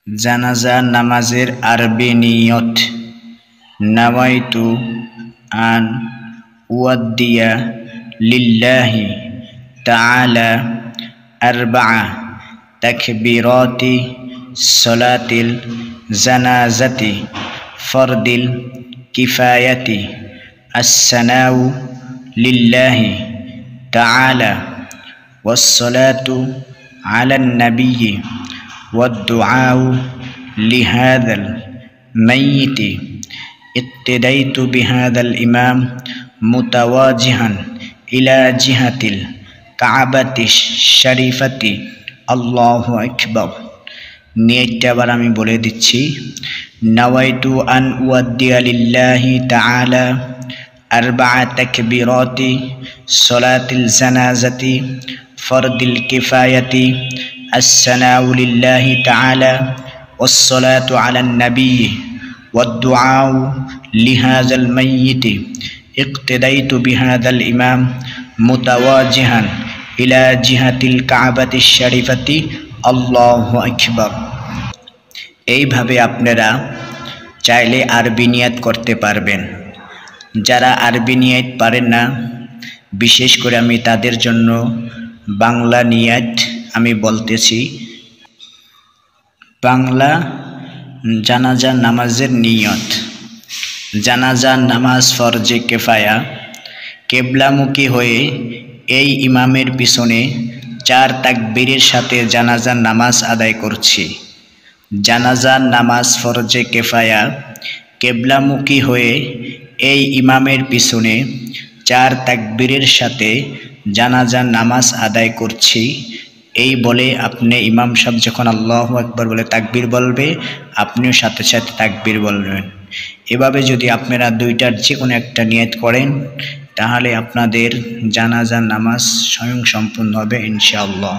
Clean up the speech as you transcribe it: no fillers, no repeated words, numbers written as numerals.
জানাজা নামাজের আরবি নিয়ত। নাওয়াইতু আন উয়াদ্দিয়া লিল্লাহি তাআলা আরবা'a তাকবীরাতি সালাতিল জানাজাতি ফরদিল কিফায়াতি আসসানাউ লিল্লাহি তাআলা ওয়াসসালাতু আলান নাবিয়্যি والدعاء لهذا الميت. اقتديت بهذا الإمام متواجها إلى جهة الكعبة الشريفة. الله أكبر. নিয়তটা আবার আমি বলে দিচ্ছি। নাওয়াইতু আন উয়াদ্দিয়া লিল্লাহি তাআলা আরবা'a তাকবীরাতি সালাতিল জানাজাতি ফরদিল কিফায়াতি الثناء لله تعالى والصلاة على النبي والدعاء لهذا الميت. اقتديت بهذا الإمام متواجها إلى جهة الكعبة الشريفة. الله أكبر. এইভাবে আপনারা চাইলে আরবি নিয়ত করতে পারবেন। যারা আরবি নিয়ত পারেন না, বিশেষ করে আমি তাদের জন্য বাংলা নিয়ত আমি বলতেছি। বাংলা জানাজা নামাজের নিয়ত। জানাজা নামাজ ফরজে কিফায়া। কেবলামুখী হয়ে এই ইমামের পিছনে 4 তাকবীরের সাথে জানাজা নামাজ আদায় করছি। জানাজা নামাজ ফরজে কিফায়া। কেবলামুখী হয়ে এই ইমামের পিছনে 4 তাকবীরের সাথে জানাজা নামাজ আদায় করছি। এই বলে আপনি ইমাম সাহেব যখন আল্লাহু আকবার বলে তাকবীর বলবে, আপনিও সাথে সাথে তাকবীর বলবেন। এভাবে যদি আপনারা দুইটার যে কোনো একটা নিয়ত করেন, তাহলে আপনাদের জানাজা নামাজ স্বয়ং সম্পূর্ণ হবে ইনশাআল্লাহ।